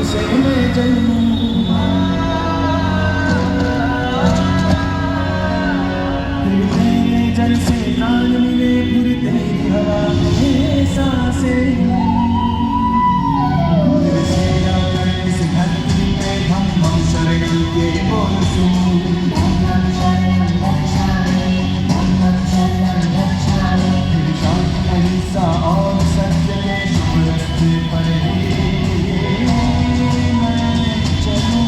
से मैं जन्मूं। फिर तेरे जैसे प्राण मिले, फिर तेरी हवा में सांसें लूं। फिर से आकर इस धरती पे हम शरण के बोल सुनूं। फिर शांति अहिंसा और सत्य के शुभ रास्ते पर ही मैं चलूं।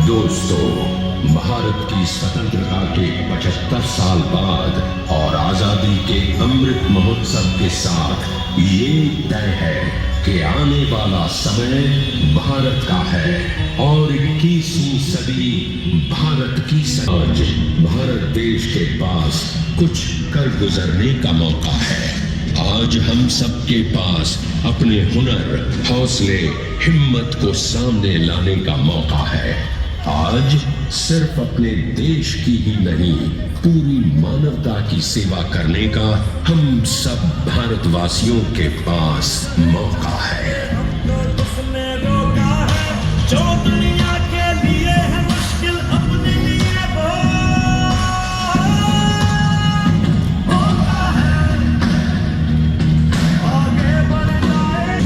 दोस्तों, भारत की स्वतंत्रता के 75 साल बाद और आजादी के अमृत महोत्सव के साथ ये तय है कि आने वाला समय भारत का है और 21वीं सदी भारत की आज भारत देश के पास कुछ कर गुजरने का मौका है। आज हम सबके पास अपने हुनर, हौसले, हिम्मत को सामने लाने का मौका है। आज सिर्फ अपने देश की ही नहीं, पूरी मानवता की सेवा करने का हम सब भारतवासियों के पास मौका है। उसने रोका है जो दुनिया के लिए है मुश्किल, अपने लिए वो मौका है। आगे बढ़ जाए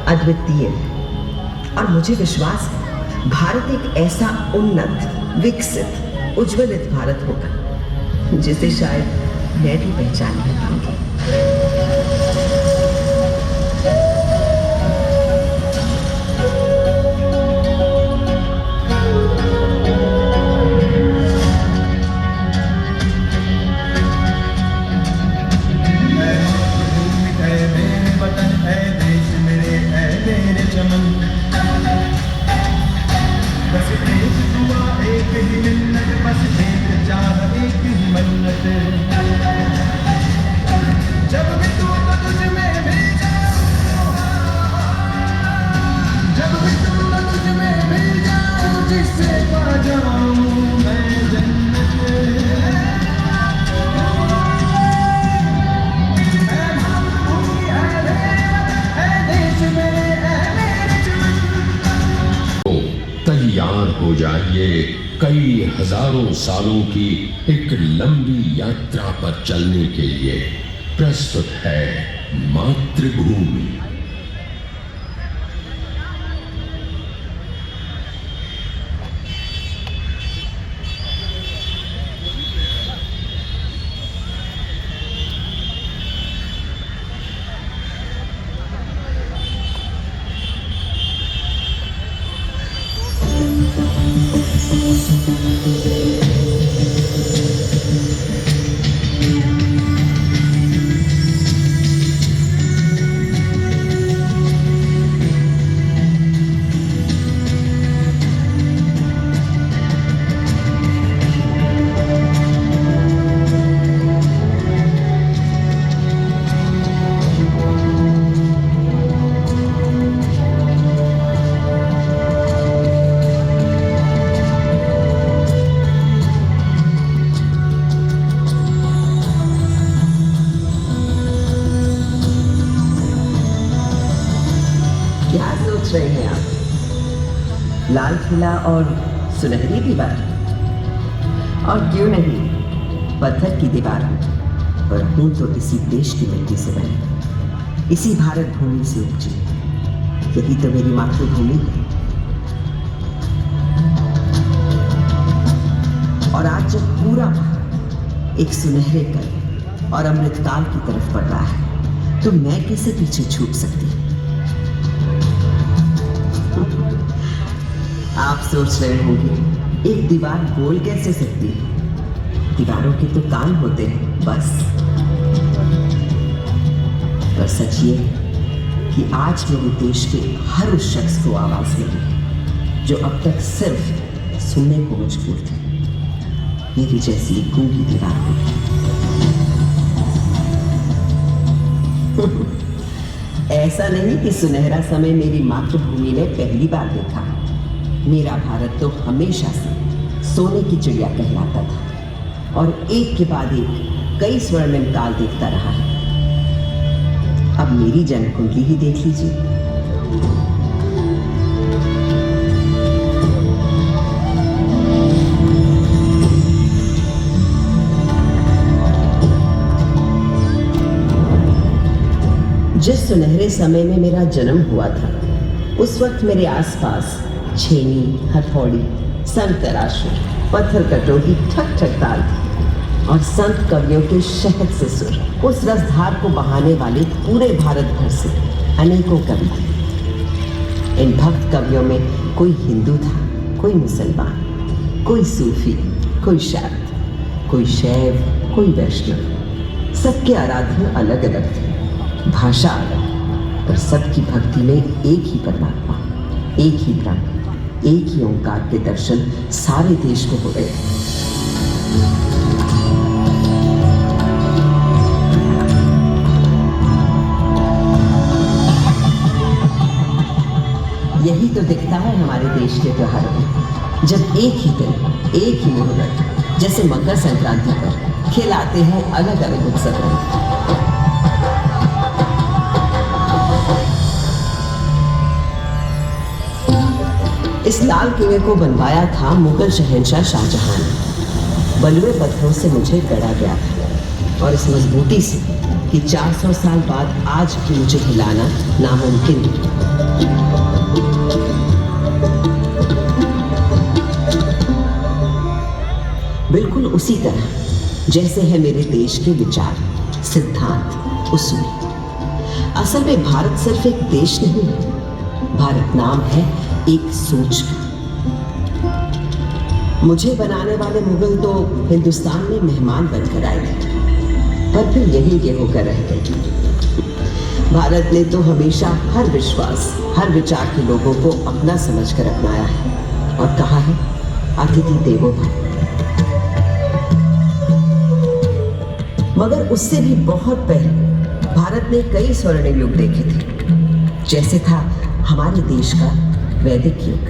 अद्वितीय है और मुझे विश्वास है भारत एक ऐसा उन्नत, विकसित, उज्ज्वलित भारत होगा जिसे शायद मैं भी पहचान नहीं पाऊंगी। बस एक दुआ एक ही मिन्नत, बस एक चाह एक ही मन्नत, जब भी तू तो तुझ में मिल जाऊं, जब भी तू तो तुझ में मिल जाऊं, जिससे पा जाऊं मैं जन्नत। ऐ मातृभूमि ऐ मेरे वतन, ऐ देश मेरे, ऐ मेरे चमन। तैयार हो जाइए कई हजारों सालों की एक लंबी यात्रा पर चलने के लिए। प्रस्तुत है मातृभूमि। क्या सोच रहे हैं आप? लाल किला और सुनहरी दीवार, और क्यों नहीं पत्थर की दीवार हूं, पर हूं तो इसी देश की मिट्टी से बनी, इसी भारत भूमि से उपजी। यही तो मेरी मातृभूमि है। और आज जब पूरा भारत एक सुनहरे कल और अमृतकाल की तरफ बढ़ रहा है, तो मैं कैसे पीछे छूट सकती? आप सोच रहे होंगे एक दीवार बोल कैसे सकती है? दीवारों के तो कान होते हैं बस। पर सच ये है कि आज मेरे देश के हर उस शख्स को आवाज मिली है जो अब तक सिर्फ सुनने को मजबूर थे, मेरी जैसी गूंगी दीवार को। ऐसा नहीं कि सुनहरा समय मेरी मातृभूमि ने पहली बार देखा। मेरा भारत तो हमेशा से सोने की चिड़िया कहलाता था और एक के बाद एक कई स्वर्णिम काल देखता रहा है। अब मेरी जन्म कुंडली ही देख लीजिए। जिस सुनहरे समय में मेरा जन्म हुआ था, उस वक्त मेरे आसपास छेनी, हथौड़ी, संत तराशू, पत्थर कटोरी, ठक ठक ताल और संत कवियों के शहद से सुर, उस रसधार को बहाने वाले पूरे भारत भर से अनेकों कवि थे। इन भक्त कवियों में कोई हिंदू था, कोई मुसलमान, कोई सूफी, कोई शाक्त, कोई शैव, कोई वैष्णव। सबके आराध्य अलग अलग थे, भाषा अलग, पर सबकी भक्ति में एक ही परमात्मा, एक ही ब्रह्म, एक ही ओंकार के दर्शन सारे देश को हो गए। यही तो दिखता है हमारे देश के त्योहारों में, जब एक ही दिन, एक ही मुहूर्त, जैसे मकर संक्रांति पर खिलाते हैं अलग अलग उत्सव रंग। इस लाल किले को बनवाया था मुगल शहंशाह शाहजहां ने। बलुए पत्थरों से मुझे गढ़ा गया था और इस मजबूती से कि 400 साल बाद आज भी मुझे हिलाना नामुमकिन है। बिल्कुल उसी तरह जैसे है मेरे देश के विचार, सिद्धांत, उसूल। असल में भारत सिर्फ एक देश नहीं है, भारत नाम है एक सोच का। मुझे बनाने वाले मुगल तो हिंदुस्तान में मेहमान बनकर आए थे, पर फिर यही होकर रह गए। भारत ने तो हमेशा हर विश्वास, हर विचार के लोगों को अपना समझकर अपनाया है और कहा है अतिथि देवो भव। मगर उससे भी बहुत पहले भारत ने कई स्वर्ण युग देखे थे, जैसे था हमारे देश का वैदिक युग।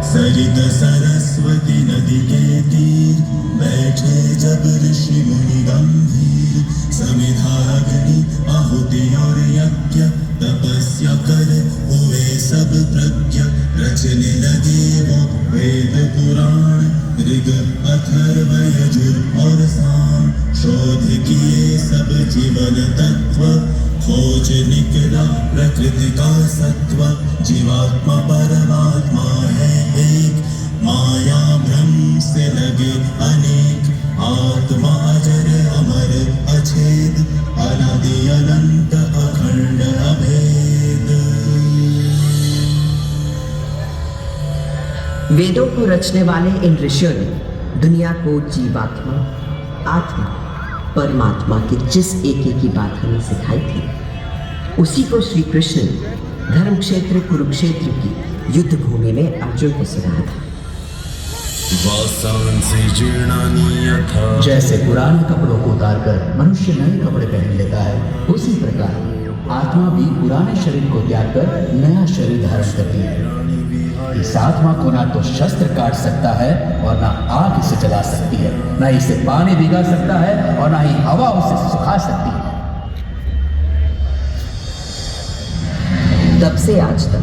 सरित सरस्वती नदी के तीर बैठे जब ऋषि मुनि गंभीर, समिधाग्नि आहुति और यज्ञ तपस्या कर हुए सब प्रज्ञ, रचने लगे वो वेद पुराण, ऋग अथर्व यजुर और साम, शोध किए सब जीवन तत्व, खोज निकला प्रकृति का सत्व, जीवात्मा परमात्मा है एक, माया भ्रम से लगे अनेक, आत्मा अजर अमर अछेद, अनादि अनंत अखंड अभेद। वेदों को रचने वाले इन ऋषियों ने दुनिया को जीवात्मा, आत्मा, परमात्मा की जिस एक की बात हमें सिखाई थी, उसी को श्री कृष्ण ने धर्म क्षेत्र कुरुक्षेत्र की युद्ध भूमि में अर्जुन को सुनाया था। जैसे पुराने कपड़ों को उतारकर मनुष्य नए कपड़े पहन लेता है, उसी प्रकार आत्मा भी पुराने शरीर को त्याग कर नया शरीर धारण करती है। इस आत्मा को ना तो शस्त्र काट सकता है और ना आग इसे जला सकती है, ना इसे पानी भिगा सकता है और ना ही हवा उसे सुखा सकती है। तब से आज तक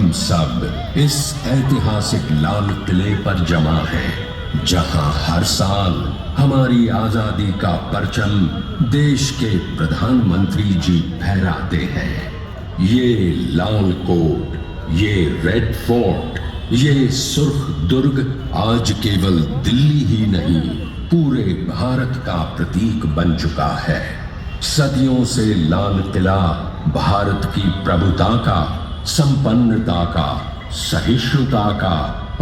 हम सब इस ऐतिहासिक लाल किले पर जमा हैं, जहां हर साल हमारी आजादी का परचम देश के प्रधानमंत्री जी फहराते हैं। ये लाल कोट, ये रेड फोर्ट, ये सुर्ख दुर्ग आज केवल दिल्ली ही नहीं, पूरे भारत का प्रतीक बन चुका है। सदियों से लाल किला भारत की प्रभुता का, संपन्नता का, सहिष्णुता का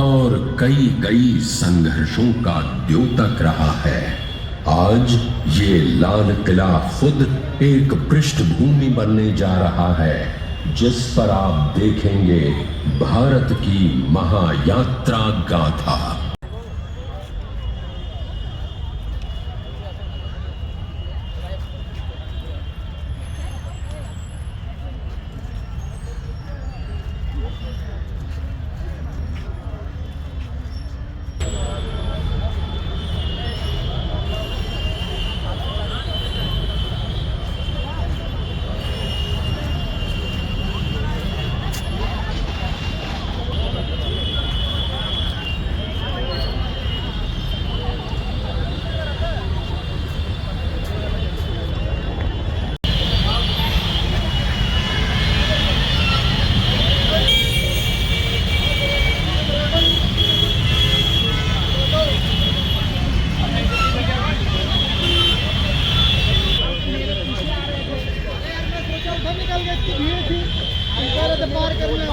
और कई कई संघर्षों का द्योतक रहा है। आज ये लाल किला खुद एक पृष्ठभूमि बनने जा रहा है, जिस पर आप देखेंगे भारत की महायात्रा गाथा। पार करने